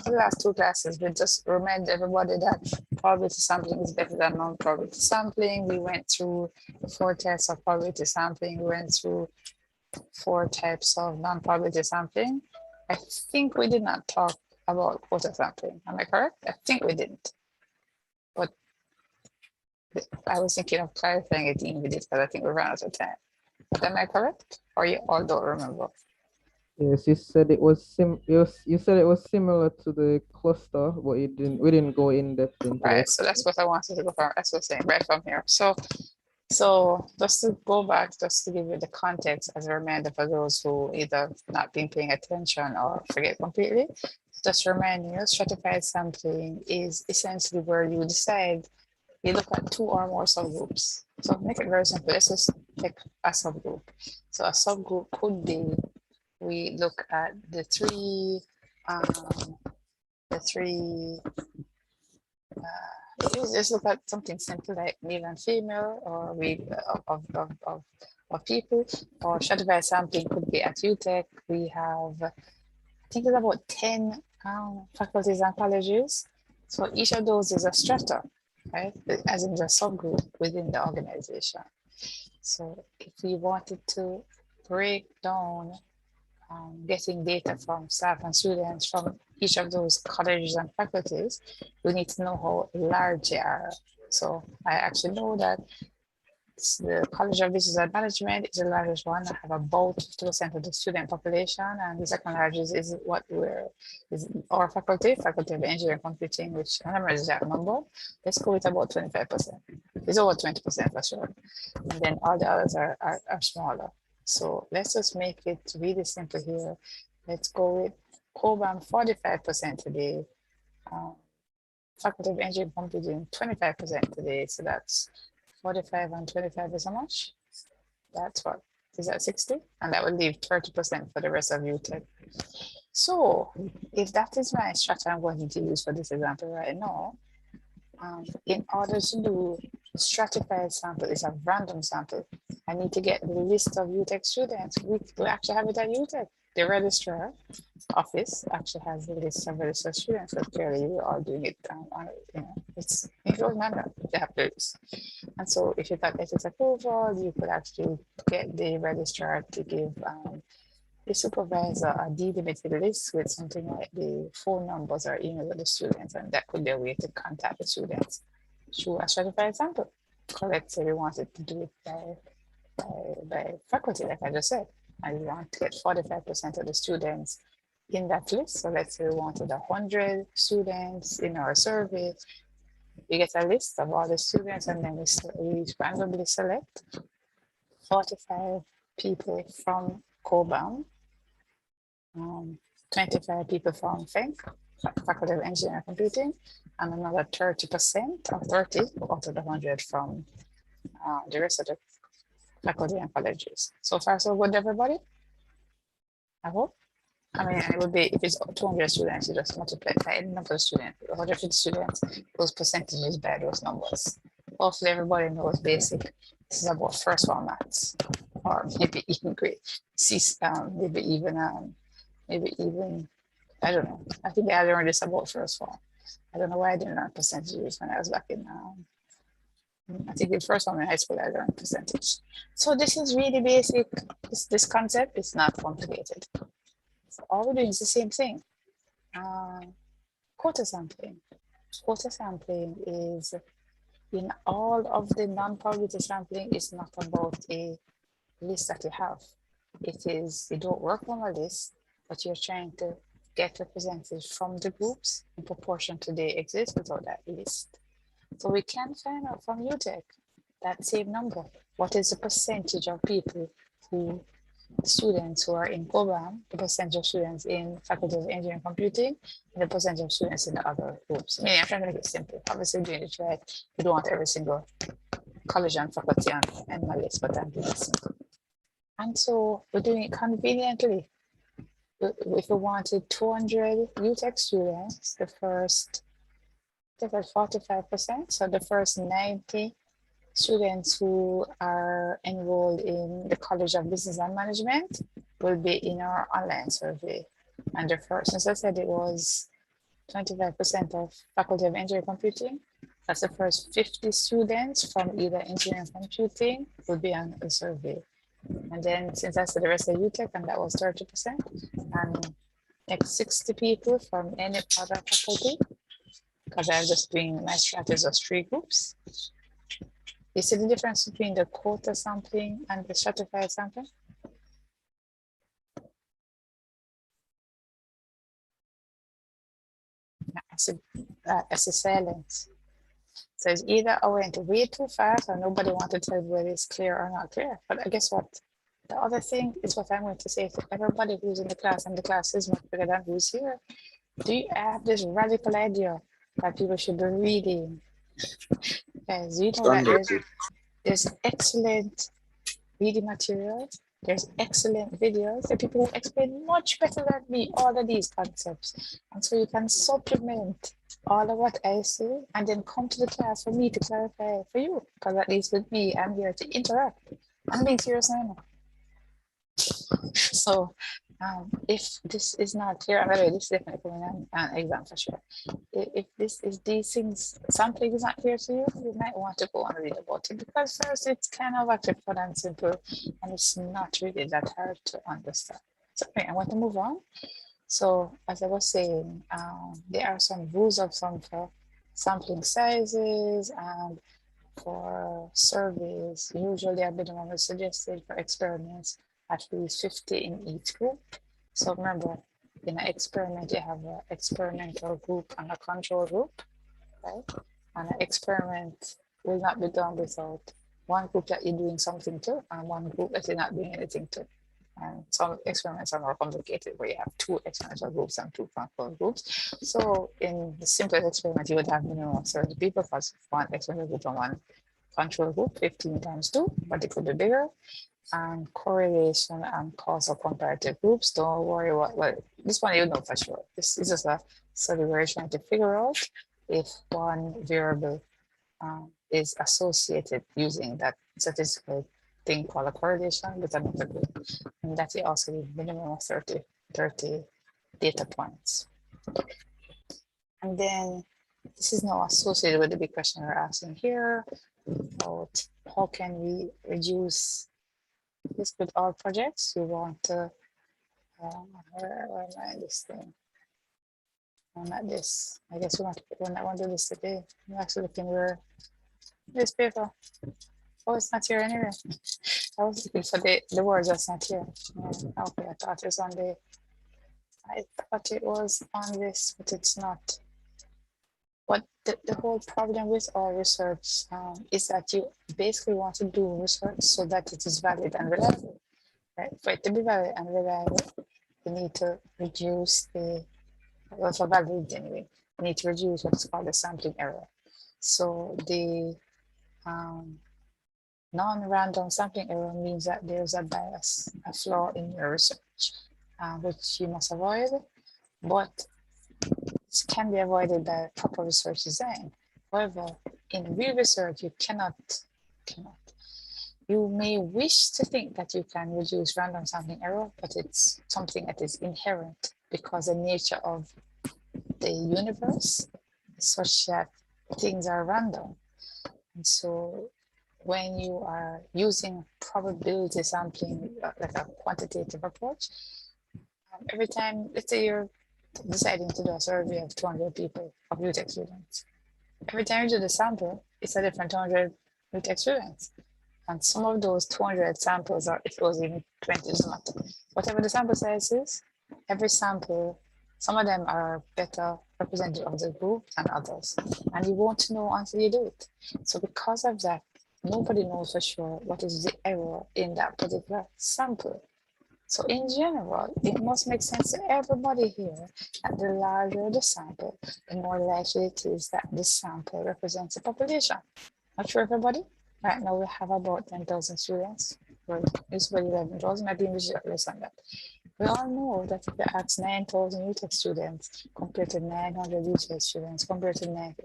the last two classes, we just remind everybody that probability sampling is better than non-probability sampling. We went through 4 types of probability sampling. We went through 4 types of non-probability sampling. I think we did not talk about quota sampling. Am I correct? I think we didn't. But I was thinking of clarifying it in with it, but I think we ran out of time. Am I correct? Or you all don't remember? Yes, you said it was you said it was similar to the cluster, but we didn't go in depth into Right. it. So that's what I wanted to go from. That's what I'm saying right from here. So just to go back, just to give you the context as a reminder for those who either not been paying attention or forget completely, just remind you, stratified sampling is essentially where you decide you look at 2 or more subgroups. So make it very simple. Let's just pick a subgroup. So a subgroup could be, we look at the three, just look at something simple like male and female, or we of people, or stratified sampling could be at UTECH. We have, I think it's about 10 faculties and colleges. So each of those is a strata, right? As in the subgroup within the organization. So if we wanted to break down getting data from staff and students from each of those colleges and faculties, we need to know how large they are. So I actually know that the College of Business and Management is the largest one. I have about 50% of the student population, and the second largest is our faculty of Engineering Computing, which I don't remember the exact number. Let's go with about 25%. It's over 20% for sure. And then all the others are smaller. So let's just make it really simple here. Let's go with COBAM 45% today. Faculty of Engineering Computing 25% today. So that's 45 and 25 is how much? That's what? Is that 60? And that would leave 30% for the rest of UTECH. So if that is my structure I'm going to use for this example right now, in order to do stratified sample, is a random sample, I need to get the list of UTECH students. We actually have it at UTECH. The registrar office actually has a list of registered students, so clearly we are doing it on, it's in close manner, they have the list. And so if you got ethics approval, you could actually get the registrar to give the supervisor a delimited list with something like the phone numbers or email of the students, and that could be a way to contact the students through a stratified sample. Let's say we wanted to do it by faculty, like I just said. I want to get 45% of the students in that list. So let's say we wanted 100 students in our survey. We get a list of all the students, and then we randomly select 45 people from COBAM, 25 people from FENC, Faculty of Engineering and Computing, and another 30% or 30 out of the 100 from the rest of the faculty and colleges. So far, so good, everybody? I hope. I mean, it would be, if it's 200 students, you just multiply by the number of students, 150 students, those percentages by those numbers. Hopefully everybody knows basic. This is about first form maths, or maybe even grade, maybe even, I don't know. I think I learned this about first form. I don't know why I didn't learn percentages when I was back in, I think the first one in high school I learned percentage. So this is really basic. This concept is not complicated. So all we're doing is the same thing. Quota sampling. Quota sampling is, in all of the non-probability sampling, is not about a list that you have. It is, you don't work on a list, but you're trying to get representatives from the groups in proportion to they exist without that list. So we can find out from UTECH that same number. What is the percentage of people who, students who are in COBAM, the percentage of students in Faculty of Engineering and Computing, and the percentage of students in the other groups. I mean, I'm trying to make it simple. Obviously, doing it right, we don't want every single college and faculty and my list, but I'm doing it simple. And so we're doing it conveniently. If we wanted 200 UTECH students, the first, that's at 45%. So the first 90 students who are enrolled in the College of Business and Management will be in our online survey. And the first, since I said it was 25% of Faculty of Engineering Computing, that's the first 50 students from either Engineering Computing will be on the survey. And then since I said the rest of UTECH, and that was 30%, and next 60 people from any other faculty, because I'm just doing my strategies of 3 groups. You see the difference between the quota sampling and the stratified sampling? I see silence. So it's either I went way too fast or nobody wanted to tell whether it's clear or not clear. But I guess what? The other thing is what I'm going to say to everybody who's in the class, and the class is much bigger than who's here. Do you have this radical idea that people should be reading Guys, you know that Understood. there's excellent reading materials, there's excellent videos, there are people who explain much better than me all of these concepts. And so you can supplement all of what I say and then come to the class for me to clarify for you. Because at least with me, I'm here to interact. I'm being serious now. So if this is not clear, by the way, this is definitely coming on an exam for sure. If these things, something is not clear to you, you might want to go and read about it, because first it's kind of actually fun and simple, and it's not really that hard to understand. So okay, I want to move on. So as I was saying, there are some rules of thumb for sampling sizes and for surveys. Usually a minimum is suggested for experiments at least 50 in each group. So remember, in an experiment, you have an experimental group and a control group, right? And an experiment will not be done without one group that you're doing something to and one group that you're not doing anything to. And some experiments are more complicated where you have two experimental groups and two control groups. So in the simplest experiment, you would have minimum of 30 people because one experimental group and one control group, 15 times 2, but it could be bigger. And correlation and causal comparative groups. Don't worry what, well, this one you know for sure. This is just a study where you're trying to figure out if one variable is associated using that statistical thing called a correlation with another group. And that you also need minimum of 30 data points. And then this is now associated with the big question we're asking here about how can we reduce this with all projects. You want to, where am I this thing? I'm not this. I guess we want to do this today. I'm actually looking where this paper. Oh, it's not here anyway. I was looking for the words that's not here. Yeah, okay, I thought it was on this, but it's not. But the whole problem with all research is that you basically want to do research so that it is valid and reliable. Right? For it to be valid and reliable, you need to reduce well, for validity anyway, you need to reduce what's called the sampling error. So the non-random sampling error means that there's a bias, a flaw in your research, which you must avoid, but this can be avoided by proper research design. However, in real research, you cannot. You may wish to think that you can reduce random sampling error, but it's something that is inherent because the nature of the universe is such that things are random. And so when you are using probability sampling, like a quantitative approach, every time, let's say you're deciding to do a survey of 200 people, of UTECH students, every time you do the sample, it's a different 200 UTECH students. And some of those 200 samples are, if it was even 20, doesn't matter. Whatever the sample size is, every sample, some of them are better representative of the group than others. And you won't know until you do it. So because of that, nobody knows for sure what is the error in that particular sample. So in general, it must make sense to everybody here that the larger the sample, the more likely it is that the sample represents a population. Not sure everybody. Right now we have about 10,000 students. Well, it's about 11,000, maybe less than that. We all know that if you ask 9,000 UTECH students compared to 900 UTECH students compared to 90,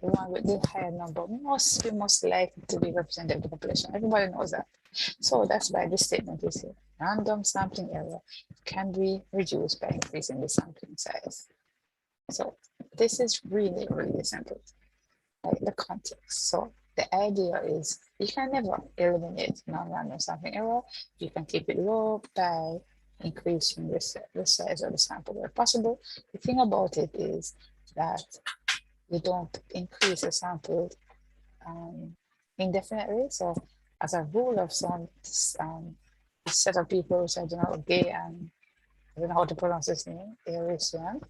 the one with the higher number must be most likely to be representative of the population. Everybody knows that. So that's why this statement is here. Random sampling error can be reduced by increasing the sampling size. So this is really, really simple, like the context. So the idea is you can never eliminate non-random sampling error. You can keep it low by increasing the size of the sample where possible. The thing about it is that you don't increase the sample indefinitely. So as a rule of thumb, this set of people, which I don't know, gay and I don't know how to pronounce this name, Arisian,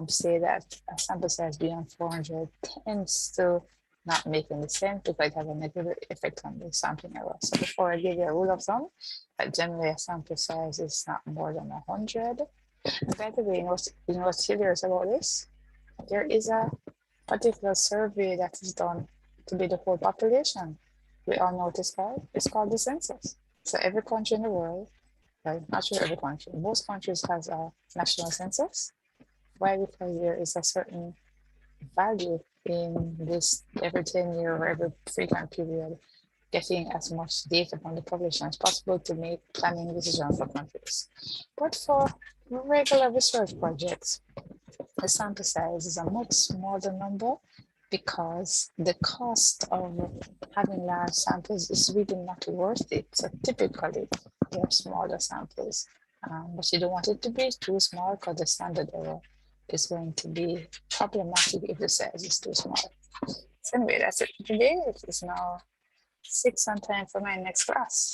say that a sample size beyond 400 tends to not make any sense because it has a negative effect on the sampling error. So before I give you a rule of thumb, that generally a sample size is not more than 100. And by the way, you know what's hilarious about this? There is a particular survey that is done to be the whole population. We all know what it's called the census. So every country in the world, well, not sure every country, most countries has a national census. Why? Because there is a certain value in this every 10 year or every frequent period, getting as much data from the population as possible to make planning decisions for countries. But for regular research projects, the sample size is a much smaller number because the cost of having large samples is really not worth it. So typically, you have smaller samples, but you don't want it to be too small because the standard error is going to be problematic if the size is too small. So anyway, that's it for today. It is now 6 on time for my next class.